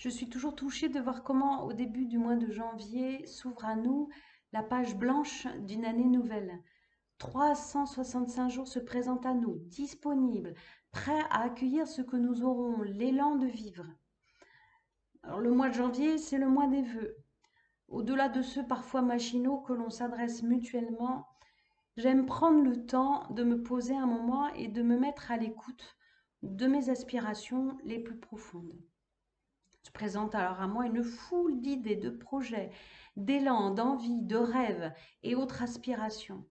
Je suis toujours touchée de voir comment, au début du mois de janvier, s'ouvre à nous la page blanche d'une année nouvelle. 365 jours se présentent à nous, disponibles, prêts à accueillir ce que nous aurons, l'élan de vivre. Alors, le mois de janvier, c'est le mois des vœux. Au-delà de ceux parfois machinaux que l'on s'adresse mutuellement, j'aime prendre le temps de me poser un moment et de me mettre à l'écoute de mes aspirations les plus profondes. Se présente alors à moi une foule d'idées, de projets, d'élan, d'envies, de rêves et autres aspirations.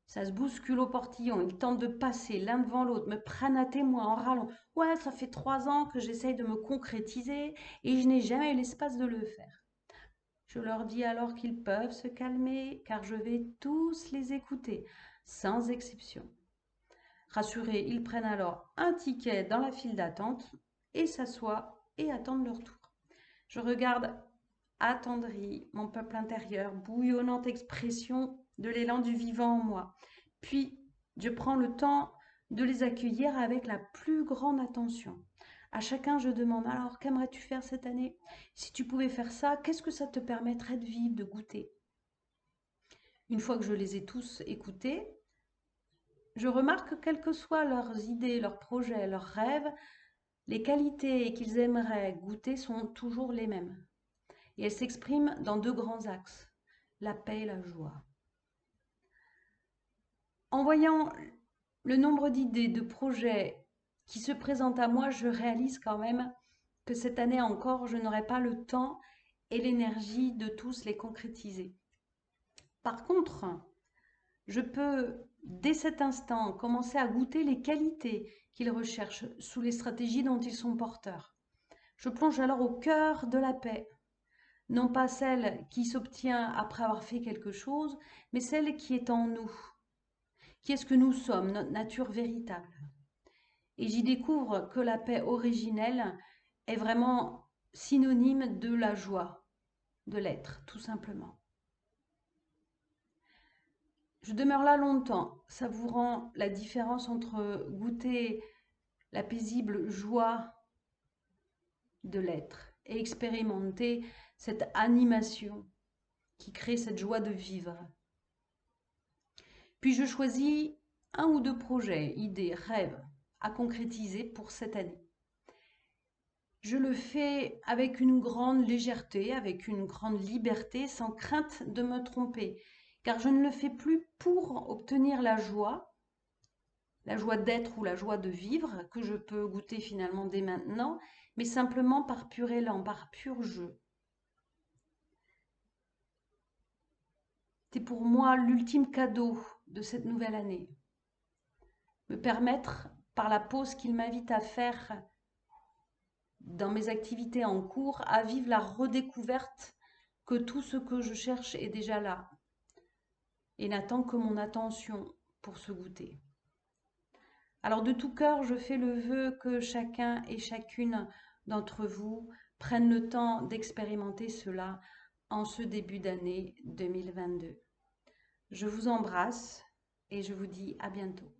Ça se bouscule au portillon, ils tentent de passer l'un devant l'autre, me prennent à témoin en râlant. Ouais, ça fait 3 ans que j'essaye de me concrétiser et je n'ai jamais eu l'espace de le faire. Je leur dis alors qu'ils peuvent se calmer car je vais tous les écouter, sans exception. Rassurés, ils prennent alors un ticket dans la file d'attente et s'assoient et attendent leur tour. Je regarde attendri mon peuple intérieur, bouillonnante expression de l'élan du vivant en moi. Puis, je prends le temps de les accueillir avec la plus grande attention. À chacun, je demande, alors, qu'aimerais-tu faire cette année? Si tu pouvais faire ça, qu'est-ce que ça te permettrait de vivre, de goûter? Une fois que je les ai tous écoutés, je remarque que quelles que soient leurs idées, leurs projets, leurs rêves, les qualités qu'ils aimeraient goûter sont toujours les mêmes. Et elles s'expriment dans deux grands axes, la paix et la joie. En voyant le nombre d'idées, de projets qui se présentent à moi, je réalise quand même que cette année encore, je n'aurai pas le temps et l'énergie de tous les concrétiser. Par contre, je peux, dès cet instant, commencer à goûter les qualités qu'ils recherchent sous les stratégies dont ils sont porteurs. Je plonge alors au cœur de la paix, non pas celle qui s'obtient après avoir fait quelque chose, mais celle qui est en nous, qui est ce que nous sommes, notre nature véritable. Et j'y découvre que la paix originelle est vraiment synonyme de la joie, de l'être, tout simplement. Je demeure là longtemps, savourant la différence entre goûter la paisible joie de l'être et expérimenter cette animation qui crée cette joie de vivre. Puis je choisis un ou deux projets, idées, rêves à concrétiser pour cette année. Je le fais avec une grande légèreté, avec une grande liberté, sans crainte de me tromper, car je ne le fais plus pour obtenir la joie d'être ou la joie de vivre, que je peux goûter finalement dès maintenant, mais simplement par pur élan, par pur jeu. C'est pour moi l'ultime cadeau de cette nouvelle année. Me permettre, par la pause qu'il m'invite à faire dans mes activités en cours, à vivre la redécouverte que tout ce que je cherche est déjà là et n'attend que mon attention pour se goûter. Alors de tout cœur, je fais le vœu que chacun et chacune d'entre vous prennent le temps d'expérimenter cela en ce début d'année 2022. Je vous embrasse et je vous dis à bientôt.